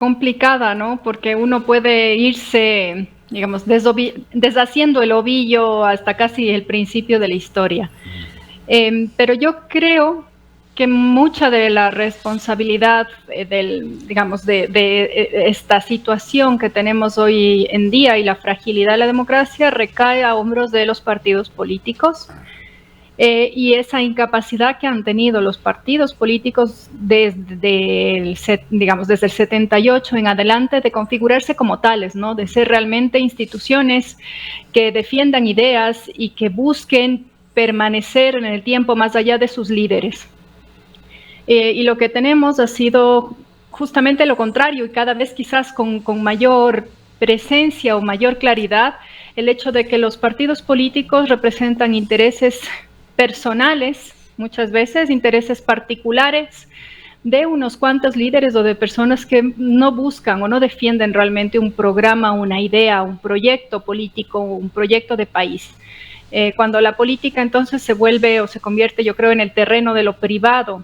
complicada, ¿no? Porque uno puede irse, digamos, deshaciendo el ovillo hasta casi el principio de la historia. Pero yo creo que mucha de la responsabilidad digamos, de esta situación que tenemos hoy en día y la fragilidad de la democracia recae a hombros de los partidos políticos. Y esa incapacidad que han tenido los partidos políticos digamos, desde el 78 en adelante de configurarse como tales, ¿no? De ser realmente instituciones que defiendan ideas y que busquen permanecer en el tiempo más allá de sus líderes. Y lo que tenemos ha sido justamente lo contrario, y cada vez quizás con mayor presencia o mayor claridad, el hecho de que los partidos políticos representan intereses personales, muchas veces intereses particulares de unos cuantos líderes o de personas que no buscan o no defienden realmente un programa, una idea, un proyecto político, un proyecto de país. Cuando la política entonces se vuelve o se convierte, yo creo, en el terreno de lo privado,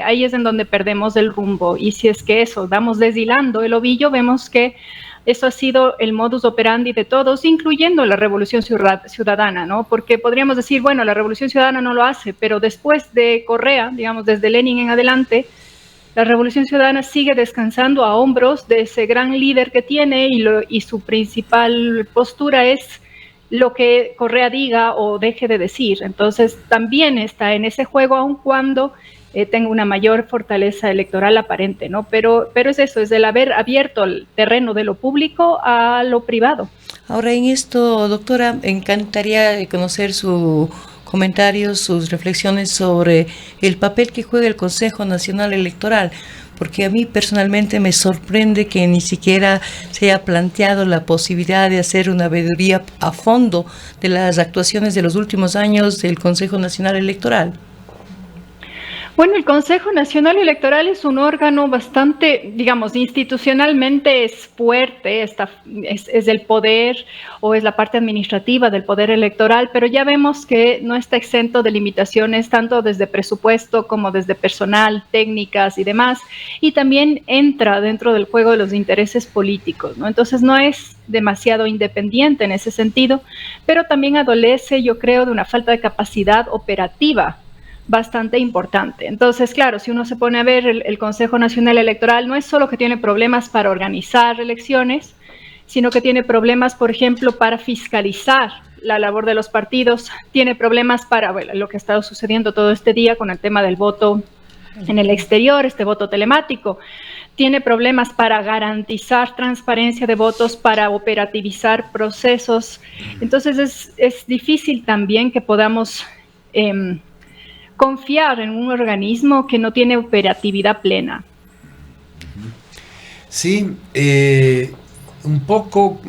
ahí es en donde perdemos el rumbo. Y si es que eso, damos deshilando el ovillo, vemos que eso ha sido el modus operandi de todos, incluyendo la Revolución Ciudadana, ¿no? Porque podríamos decir, bueno, la Revolución Ciudadana no lo hace, pero después de Correa, digamos, desde Lenin en adelante, la Revolución Ciudadana sigue descansando a hombros de ese gran líder que tiene y su principal postura es lo que Correa diga o deje de decir. Entonces, también está en ese juego, aun cuando tenga una mayor fortaleza electoral aparente, ¿no? Pero es eso, es el haber abierto el terreno de lo público a lo privado. Ahora, en esto, doctora, me encantaría conocer su comentarios, sus reflexiones sobre el papel que juega el Consejo Nacional Electoral, porque a mí personalmente me sorprende que ni siquiera se haya planteado la posibilidad de hacer una veeduría a fondo de las actuaciones de los últimos años del Consejo Nacional Electoral. Bueno, el Consejo Nacional Electoral es un órgano bastante, digamos, institucionalmente es fuerte, es el poder o es la parte administrativa del poder electoral, pero ya vemos que no está exento de limitaciones tanto desde presupuesto como desde personal, técnicas y demás, y también entra dentro del juego de los intereses políticos, ¿no? Entonces no es demasiado independiente en ese sentido, pero también adolece, yo creo, de una falta de capacidad operativa bastante importante. Entonces, claro, si uno se pone a ver el Consejo Nacional Electoral, no es solo que tiene problemas para organizar elecciones, sino que tiene problemas, por ejemplo, para fiscalizar la labor de los partidos, tiene problemas para lo que ha estado sucediendo todo este día con el tema del voto en el exterior, este voto telemático, tiene problemas para garantizar transparencia de votos, para operativizar procesos. Entonces, es difícil también que podamos confiar en un organismo que no tiene operatividad plena. Sí, un poco,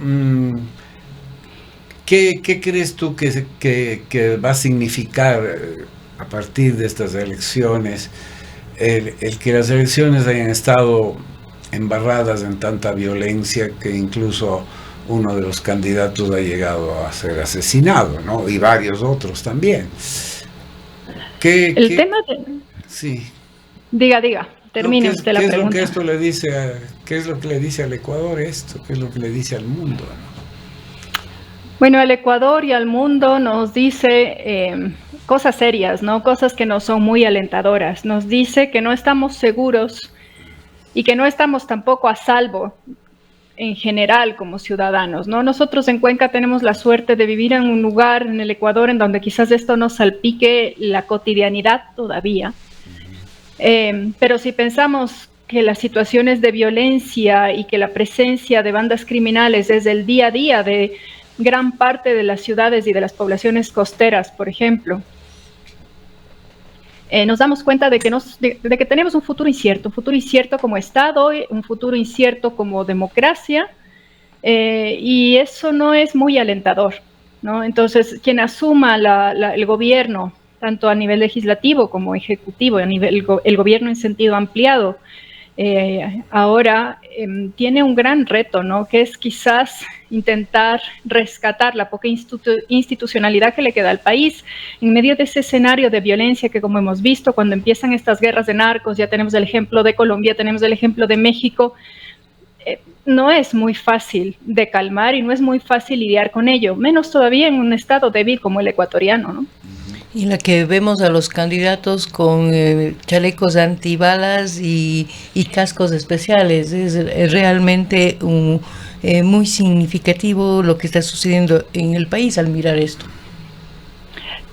¿qué crees tú que va a significar a partir de estas elecciones el que las elecciones hayan estado embarradas en tanta violencia que incluso uno de los candidatos ha llegado a ser asesinado, ¿no? Y varios otros también? El tema de... Sí. Diga, termine usted la pregunta. ¿Qué es lo que le dice al Ecuador esto? ¿Qué es lo que le dice al mundo? Bueno, al Ecuador y al mundo nos dice cosas serias, ¿no? Cosas que no son muy alentadoras. Nos dice que no estamos seguros y que no estamos tampoco a salvo en general como ciudadanos, ¿no? Nosotros en Cuenca tenemos la suerte de vivir en un lugar en el Ecuador en donde quizás esto nos salpique la cotidianidad todavía. Pero si pensamos que las situaciones de violencia y que la presencia de bandas criminales es el día a día de gran parte de las ciudades y de las poblaciones costeras, por ejemplo, nos damos cuenta de que tenemos un futuro incierto como Estado, un futuro incierto como democracia, y eso no es muy alentador, ¿no? Entonces, quien asuma el gobierno, tanto a nivel legislativo como ejecutivo, el gobierno en sentido ampliado, ahora tiene un gran reto, ¿no? Que es quizás intentar rescatar la poca institucionalidad que le queda al país en medio de ese escenario de violencia que, como hemos visto, cuando empiezan estas guerras de narcos, ya tenemos el ejemplo de Colombia, tenemos el ejemplo de México, no es muy fácil de calmar y no es muy fácil lidiar con ello, menos todavía en un estado débil como el ecuatoriano, ¿no? Y la que vemos a los candidatos con chalecos antibalas y cascos especiales, es realmente muy significativo lo que está sucediendo en el país al mirar esto.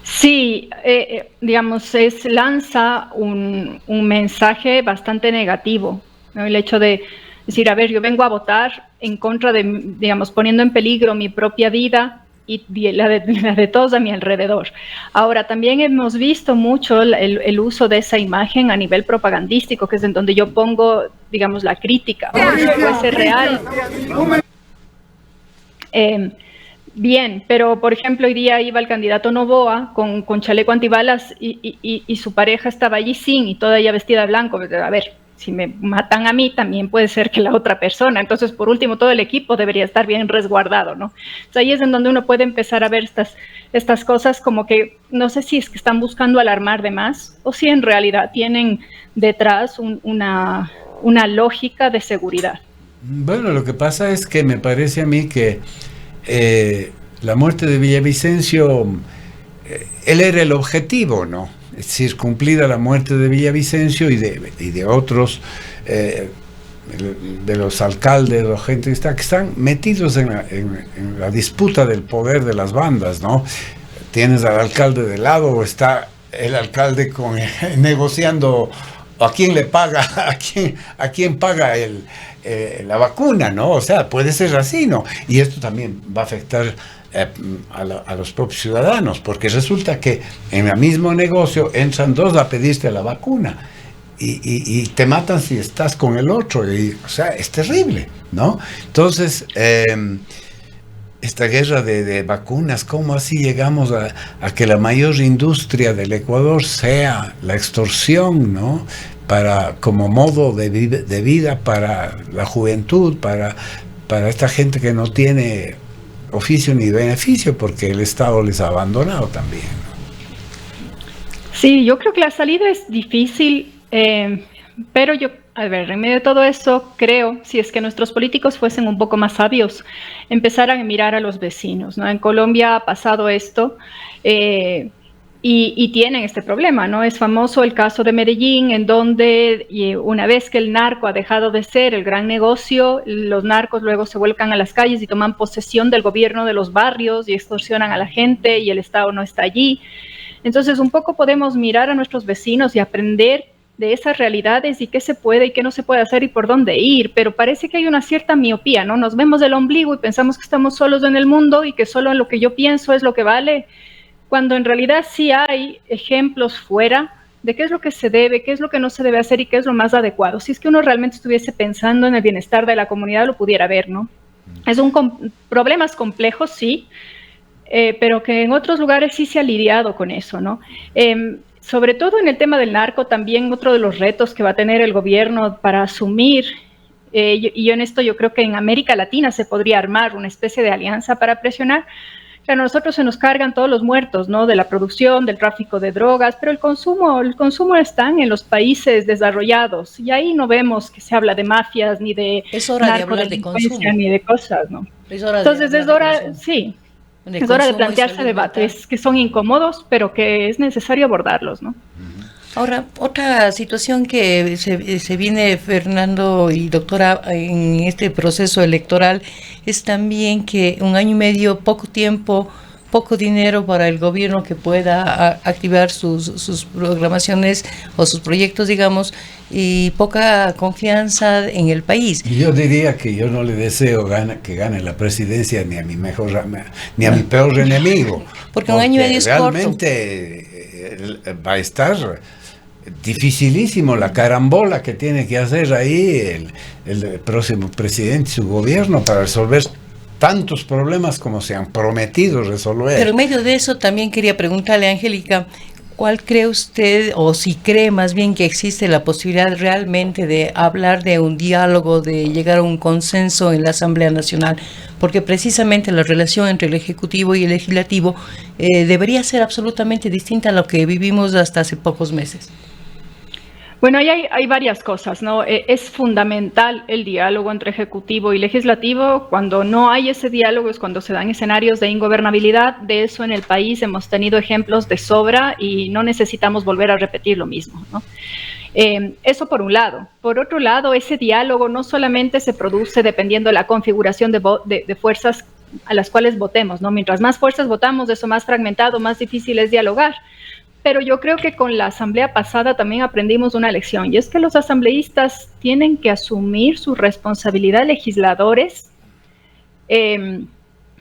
Sí, digamos, lanza un mensaje bastante negativo, ¿no? El hecho de decir, a ver, yo vengo a votar en contra de, digamos, poniendo en peligro mi propia vida y la de todos a mi alrededor. Ahora, también hemos visto mucho el uso de esa imagen a nivel propagandístico, que es en donde yo pongo, digamos, la crítica, como si fuese real. Bien, pero por ejemplo, hoy día iba el candidato Noboa con chaleco antibalas y su pareja estaba allí sin, y toda ella vestida de blanco. A ver, si me matan a mí, también puede ser que la otra persona. Entonces, por último, todo el equipo debería estar bien resguardado, ¿no? Entonces, ahí es en donde uno puede empezar a ver estas cosas como que, no sé si es que están buscando alarmar de más o si en realidad tienen detrás una lógica de seguridad. Bueno, lo que pasa es que me parece a mí que la muerte de Villavicencio, él era el objetivo, ¿no? Es decir, cumplida la muerte de Villavicencio y de otros, de los alcaldes o gente que están metidos en la disputa del poder de las bandas, ¿no? Tienes al alcalde de lado o está el alcalde negociando a quién le paga, a quién paga la vacuna, ¿no? O sea, puede ser así, ¿no? Y esto también va a afectar a los propios ciudadanos, porque resulta que en el mismo negocio entran dos a pedirte la vacuna y te matan si estás con el otro, o sea, es terrible, ¿no? Entonces, esta guerra de vacunas, ¿cómo así llegamos a que la mayor industria del Ecuador sea la extorsión, ¿no? Como modo de vida para la juventud, para esta gente que no tiene oficio ni beneficio porque el Estado les ha abandonado también, ¿no? Sí, yo creo que la salida es difícil, pero a ver, en medio de todo eso, creo, si es que nuestros políticos fuesen un poco más sabios, empezaran a mirar a los vecinos, ¿no? En Colombia ha pasado esto, y tienen este problema, ¿no? Es famoso el caso de Medellín, en donde una vez que el narco ha dejado de ser el gran negocio, los narcos luego se vuelcan a las calles y toman posesión del gobierno de los barrios y extorsionan a la gente y el Estado no está allí. Entonces, un poco podemos mirar a nuestros vecinos y aprender de esas realidades y qué se puede y qué no se puede hacer y por dónde ir, pero parece que hay una cierta miopía, ¿no? Nos vemos del ombligo y pensamos que estamos solos en el mundo y que solo lo que yo pienso es lo que vale, cuando en realidad sí hay ejemplos fuera de qué es lo que se debe, qué es lo que no se debe hacer y qué es lo más adecuado. Si es que uno realmente estuviese pensando en el bienestar de la comunidad, lo pudiera ver, ¿no? Es problemas complejos, sí, pero que en otros lugares sí se ha lidiado con eso, ¿no? Sobre todo en el tema del narco, también otro de los retos que va a tener el gobierno para asumir, y yo en esto yo creo que en América Latina se podría armar una especie de alianza para presionar. Claro, a nosotros se nos cargan todos los muertos, ¿no? De la producción, del tráfico de drogas, pero el consumo está en los países desarrollallados y ahí no vemos que se habla de mafias ni de narcodelincuencia ni de cosas, ¿no? Entonces es hora, sí, es hora de plantearse debates que son incómodos, pero que es necesario abordarlos, ¿no? Ahora, otra situación que se viene, Fernando y doctora, en este proceso electoral es también que 1 año y medio, poco tiempo, poco dinero para el gobierno que pueda activar sus programaciones o sus proyectos, digamos, y poca confianza en el país. Yo diría que yo no le deseo que gane la presidencia ni a mi peor enemigo. Porque 1 año y medio es realmente va a estar dificilísimo la carambola que tiene que hacer ahí el próximo presidente y su gobierno para resolver tantos problemas como se han prometido resolver. Pero en medio de eso también quería preguntarle, Angélica, ¿cuál cree usted, o si cree más bien que existe la posibilidad realmente de hablar de un diálogo, de llegar a un consenso en la Asamblea Nacional? Porque precisamente la relación entre el Ejecutivo y el Legislativo debería ser absolutamente distinta a lo que vivimos hasta hace pocos meses. Bueno, ahí hay varias cosas, ¿no? Es fundamental el diálogo entre ejecutivo y legislativo. Cuando no hay ese diálogo es cuando se dan escenarios de ingobernabilidad. De eso en el país hemos tenido ejemplos de sobra y no necesitamos volver a repetir lo mismo, ¿no? Eso por un lado. Por otro lado, ese diálogo no solamente se produce dependiendo de la configuración de fuerzas a las cuales votemos, ¿no? Mientras más fuerzas votamos, eso más fragmentado, más difícil es dialogar. Pero yo creo que con la asamblea pasada también aprendimos una lección, y es que los asambleístas tienen que asumir su responsabilidad legisladores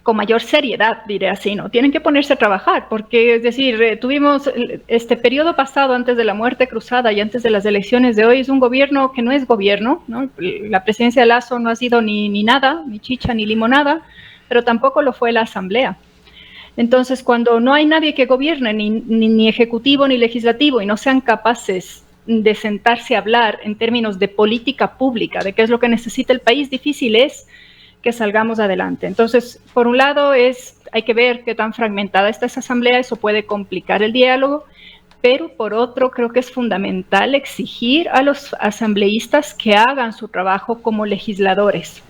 con mayor seriedad, diré así, ¿no? Tienen que ponerse a trabajar, porque, es decir, tuvimos este periodo pasado antes de la muerte cruzada y antes de las elecciones de hoy, es un gobierno que no es gobierno, ¿no? La presidencia de Lasso no ha sido ni nada, ni chicha, ni limonada, pero tampoco lo fue la asamblea. Entonces, cuando no hay nadie que gobierne, ni ejecutivo ni legislativo, y no sean capaces de sentarse a hablar en términos de política pública, de qué es lo que necesita el país, difícil es que salgamos adelante. Entonces, por un lado, hay que ver qué tan fragmentada está esa asamblea, eso puede complicar el diálogo, pero por otro, creo que es fundamental exigir a los asambleístas que hagan su trabajo como legisladores.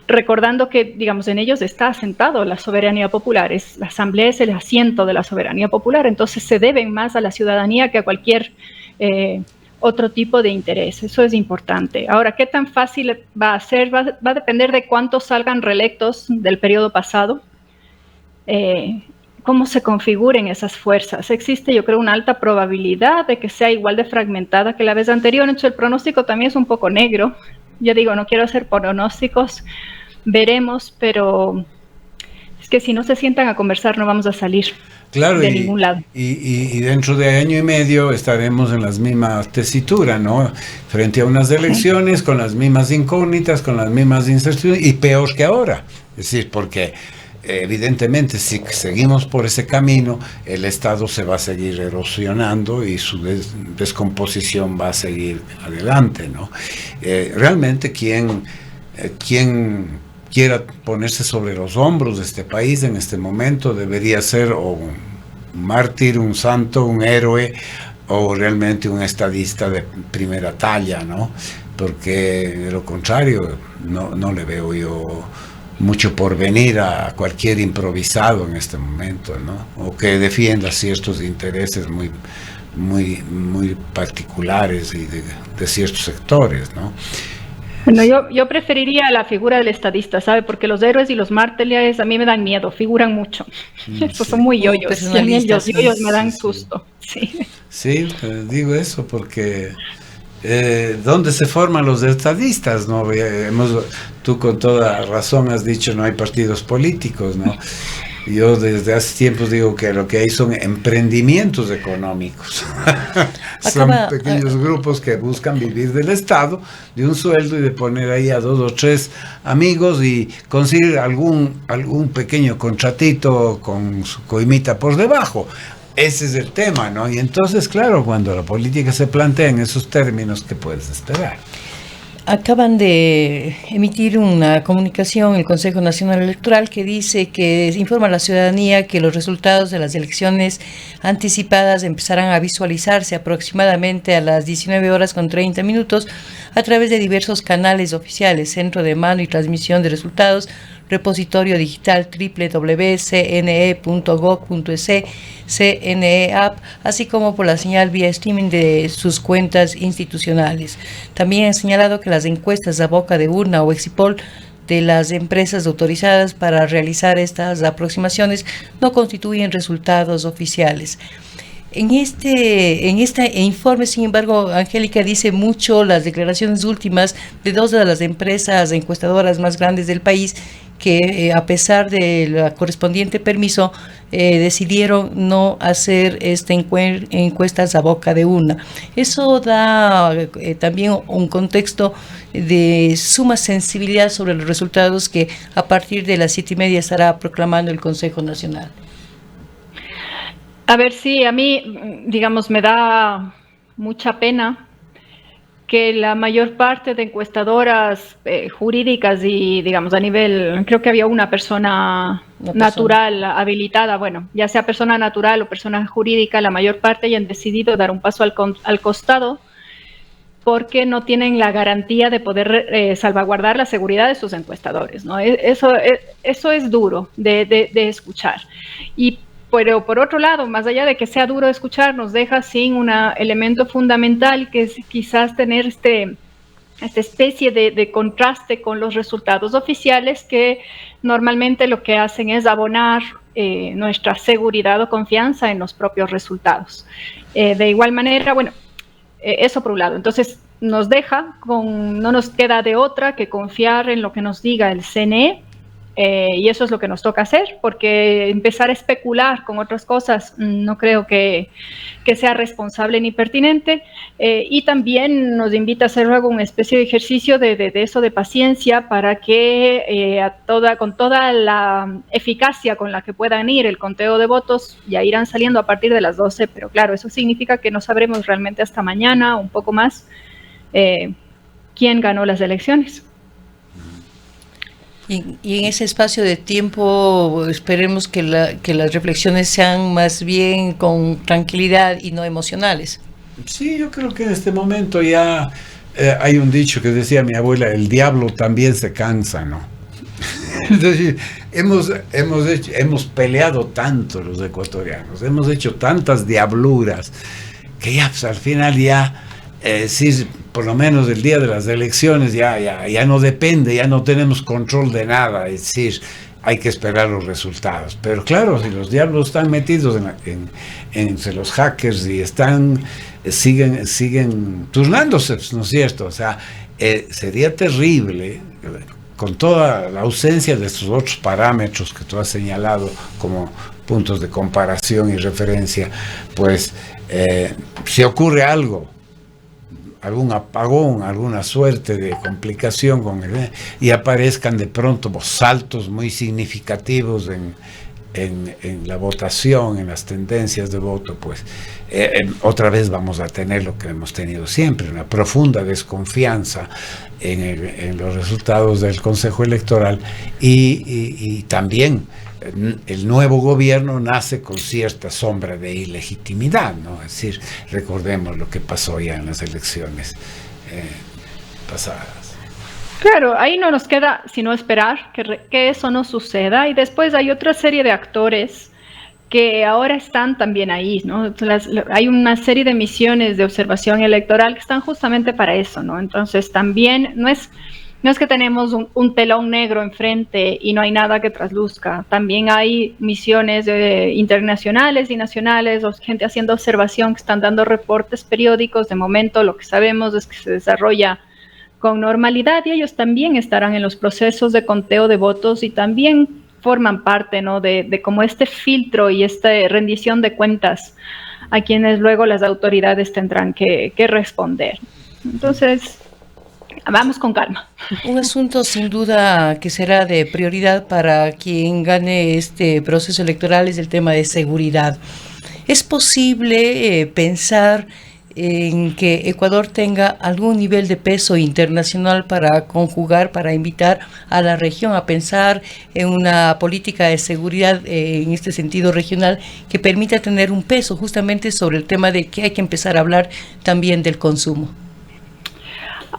Recordando que, digamos, en ellos está asentado la soberanía popular, la asamblea es el asiento de la soberanía popular, entonces se deben más a la ciudadanía que a cualquier otro tipo de interés, eso es importante. Ahora, ¿qué tan fácil va a ser? Va a depender de cuántos salgan reelectos del periodo pasado, cómo se configuren esas fuerzas. Existe, yo creo, una alta probabilidad de que sea igual de fragmentada que la vez anterior, entonces el pronóstico también es un poco negro. Yo digo, no quiero hacer pronósticos, veremos, pero es que si no se sientan a conversar no vamos a salir de ningún lado. Y dentro de año y medio estaremos en las mismas tesituras, ¿no? Frente a unas elecciones con las mismas incógnitas, con las mismas incertidumbres y peor que ahora. Es decir, porque evidentemente si seguimos por ese camino, el Estado se va a seguir erosionando y su descomposición va a seguir adelante, ¿no? Realmente quien quiera ponerse sobre los hombros de este país en este momento debería ser o un mártir, un santo, un héroe o realmente un estadista de primera talla, ¿no? Porque de lo contrario no le veo yo mucho por venir a cualquier improvisado en este momento, ¿no? O que defienda ciertos intereses muy particulares y de ciertos sectores, ¿no? Bueno, yo preferiría la figura del estadista, ¿sabe? Porque los héroes y los mártires a mí me dan miedo, figuran mucho. Estos son muy yoyos. Y a mí los yoyos me dan susto. Sí, digo eso porque ¿dónde se forman los estadistas? ¿No? Tú con toda razón has dicho no hay partidos políticos, ¿no? Yo desde hace tiempos digo que lo que hay son emprendimientos económicos. Son pequeños grupos que buscan vivir del Estado, de un sueldo y de poner ahí a 2 o 3 amigos y conseguir algún pequeño contratito con su coimita por debajo. Ese es el tema, ¿no? Y entonces, claro, cuando la política se plantea en esos términos, ¿qué puedes esperar? Acaban de emitir una comunicación el Consejo Nacional Electoral que dice que informa a la ciudadanía que los resultados de las elecciones anticipadas empezarán a visualizarse aproximadamente a las 19:30 a través de diversos canales oficiales, centro de mando y transmisión de resultados, repositorio digital www.cne.gov.es, CNE App, así como por la señal vía streaming de sus cuentas institucionales. También han señalado que las encuestas a boca de urna o Exipol de las empresas autorizadas para realizar estas aproximaciones no constituyen resultados oficiales. En este informe, sin embargo, Angélica dice mucho las declaraciones últimas de 2 de las empresas encuestadoras más grandes del país que a pesar del correspondiente permiso decidieron no hacer encuestas a boca de urna. Eso da también un contexto de suma sensibilidad sobre los resultados que a partir de las 7:30 estará proclamando el Consejo Nacional. A ver, sí, a mí, digamos, me da mucha pena que la mayor parte de encuestadoras jurídicas y, digamos, a nivel, creo que había una persona natural habilitada, bueno, ya sea persona natural o persona jurídica, la mayor parte hayan decidido dar un paso al costado porque no tienen la garantía de poder salvaguardar la seguridad de sus encuestadores, ¿no? Eso es duro de escuchar. Pero por otro lado, más allá de que sea duro de escuchar, nos deja sin un elemento fundamental, que es quizás tener esta especie de contraste con los resultados oficiales, que normalmente lo que hacen es abonar nuestra seguridad o confianza en los propios resultados. De igual manera, bueno, eso por un lado. Entonces no nos queda de otra que confiar en lo que nos diga el CNE, y eso es lo que nos toca hacer, porque empezar a especular con otras cosas no creo que sea responsable ni pertinente, y también nos invita a hacer luego una especie de ejercicio de eso, de paciencia, para que con toda la eficacia con la que puedan ir el conteo de votos, ya irán saliendo a partir de las 12, pero claro, eso significa que no sabremos realmente hasta mañana, un poco más, quién ganó las elecciones. Y en ese espacio de tiempo esperemos que las reflexiones sean más bien con tranquilidad y no emocionales. Sí, yo creo que en este momento ya hay un dicho que decía mi abuela: el diablo también se cansa, ¿no? Es decir, hemos peleado tanto los ecuatorianos, hemos hecho tantas diabluras, que ya pues, al final ya, sí, por lo menos el día de las elecciones ya no depende, ya no tenemos control de nada, es decir, hay que esperar los resultados. Pero claro, si los diablos están metidos entre los hackers y siguen turnándose, ¿no es cierto? O sea, sería terrible, con toda la ausencia de estos otros parámetros que tú has señalado como puntos de comparación y referencia, pues si ocurre algo, algún apagón, alguna suerte de complicación y aparezcan de pronto saltos muy significativos en la votación, en las tendencias de voto, pues otra vez vamos a tener lo que hemos tenido siempre, una profunda desconfianza en los resultados del Consejo Electoral, y también el nuevo gobierno nace con cierta sombra de ilegitimidad, ¿no? Es decir, recordemos lo que pasó ya en las elecciones pasadas. Claro, ahí no nos queda sino esperar que eso no suceda, y después hay otra serie de actores que ahora están también ahí, ¿no? Hay una serie de misiones de observación electoral que están justamente para eso, ¿no? Entonces también no es que tenemos un telón negro enfrente y no hay nada que trasluzca. También hay misiones internacionales y nacionales, o gente haciendo observación, que están dando reportes periódicos. De momento lo que sabemos es que se desarrolla con normalidad, y ellos también estarán en los procesos de conteo de votos y también forman parte, ¿no?, de como este filtro y esta rendición de cuentas a quienes luego las autoridades tendrán que responder. Entonces, vamos con calma. Un asunto sin duda que será de prioridad para quien gane este proceso electoral es el tema de seguridad. ¿Es posible pensar en que Ecuador tenga algún nivel de peso internacional para conjugar, para invitar a la región a pensar en una política de seguridad en este sentido regional que permita tener un peso justamente sobre el tema de que hay que empezar a hablar también del consumo?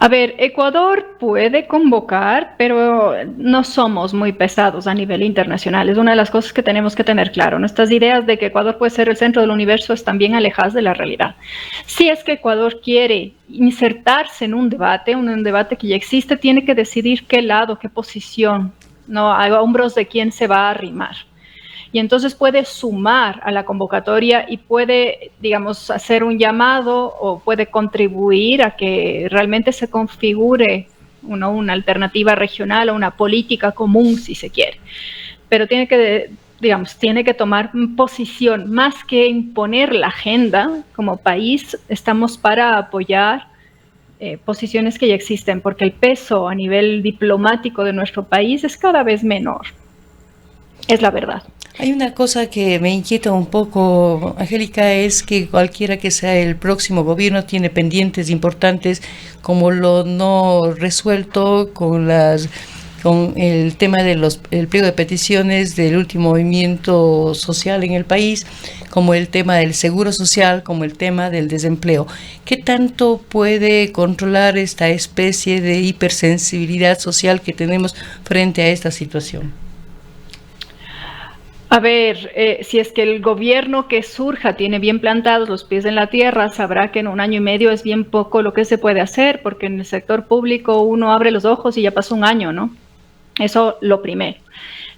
A ver, Ecuador puede convocar, pero no somos muy pesados a nivel internacional. Es una de las cosas que tenemos que tener claro. Nuestras ideas de que Ecuador puede ser el centro del universo están bien alejadas de la realidad. Si es que Ecuador quiere insertarse en un debate que ya existe, tiene que decidir qué lado, qué posición, ¿no?, a hombros de quién se va a arrimar. Y entonces puede sumar a la convocatoria y puede, digamos, hacer un llamado o puede contribuir a que realmente se configure una alternativa regional o una política común, si se quiere. Pero tiene que tomar posición, más que imponer la agenda. Como país estamos para apoyar posiciones que ya existen, porque el peso a nivel diplomático de nuestro país es cada vez menor. Es la verdad. Hay una cosa que me inquieta un poco, Angélica, es que cualquiera que sea el próximo gobierno tiene pendientes importantes como lo no resuelto con las con el tema de el pliego de peticiones del último movimiento social en el país, como el tema del seguro social, como el tema del desempleo. ¿Qué tanto puede controlar esta especie de hipersensibilidad social que tenemos frente a esta situación? A ver, si es que el gobierno que surja tiene bien plantados los pies en la tierra, sabrá que en 1 año y medio es bien poco lo que se puede hacer, porque en el sector público uno abre los ojos y ya pasó 1 año, ¿no? Eso lo primero.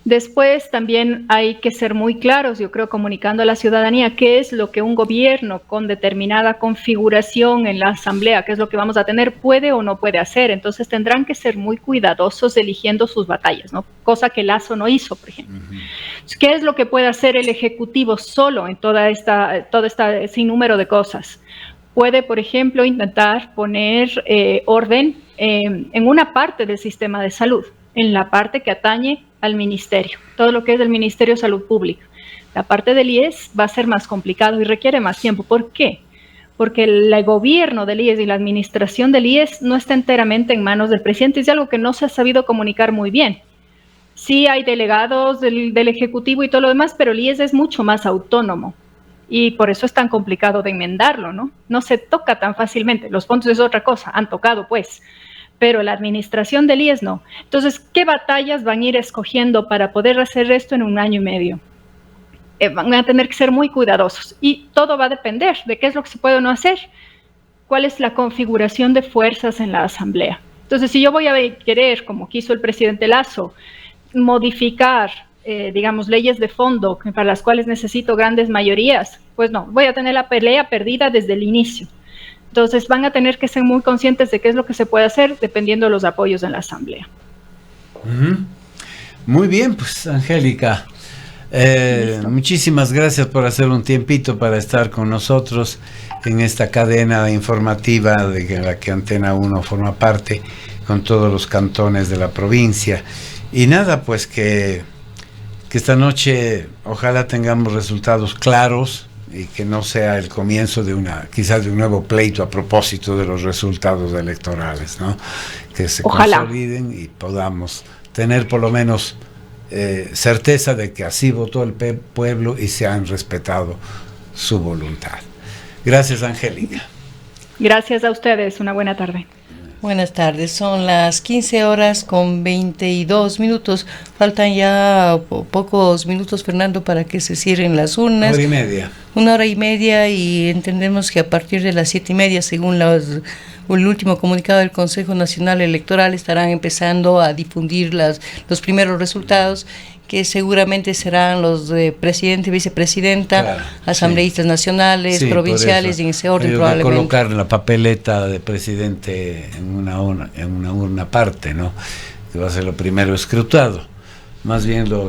Después también hay que ser muy claros, yo creo, comunicando a la ciudadanía qué es lo que un gobierno con determinada configuración en la asamblea, qué es lo que vamos a tener, puede o no puede hacer. Entonces tendrán que ser muy cuidadosos eligiendo sus batallas, ¿no? Cosa que Lasso no hizo, por ejemplo. ¿Qué es lo que puede hacer el Ejecutivo solo en todo este sinnúmero de cosas? Puede, por ejemplo, intentar poner orden en una parte del sistema de salud, en la parte que atañe al ministerio, todo lo que es del Ministerio de Salud Pública. La parte del IES va a ser más complicado y requiere más tiempo. ¿Por qué? Porque el gobierno del IES y la administración del IES no está enteramente en manos del presidente, es algo que no se ha sabido comunicar muy bien. Sí hay delegados del Ejecutivo y todo lo demás, pero el IES es mucho más autónomo y por eso es tan complicado de enmendarlo, ¿no? No se toca tan fácilmente, los fondos es otra cosa, han tocado pues, pero la administración del IES no. Entonces, ¿qué batallas van a ir escogiendo para poder hacer esto en 1 año y medio? Van a tener que ser muy cuidadosos y todo va a depender de qué es lo que se puede o no hacer, cuál es la configuración de fuerzas en la asamblea. Entonces, si yo voy a querer, como quiso el presidente Lasso, modificar, digamos, leyes de fondo para las cuales necesito grandes mayorías, pues no, voy a tener la pelea perdida desde el inicio. Entonces van a tener que ser muy conscientes de qué es lo que se puede hacer dependiendo de los apoyos en la asamblea. Muy bien, pues Angélica, muchísimas gracias por hacer un tiempito para estar con nosotros en esta cadena informativa de la que Antena 1 forma parte, con todos los cantones de la provincia. Y nada, pues que esta noche ojalá tengamos resultados claros y que no sea el comienzo de quizás de un nuevo pleito a propósito de los resultados electorales, ¿no? Que se consoliden y podamos tener por lo menos certeza de que así votó el pueblo y se han respetado su voluntad. Gracias, Angélica. Gracias a ustedes, una buena tarde. Buenas tardes, son las 15:22. Faltan ya pocos minutos, Fernando, para que se cierren las urnas. 1 hora y media. 1 hora y media, y entendemos que a partir de las 7:30, según el último comunicado del Consejo Nacional Electoral, estarán empezando a difundir los primeros resultados, que seguramente serán los de presidente, vicepresidenta, claro, asambleístas nacionales, sí, provinciales, y en ese orden probablemente. Colocar la papeleta de presidente en una urna aparte, ¿no? Que va a ser lo primero escrutado. Más bien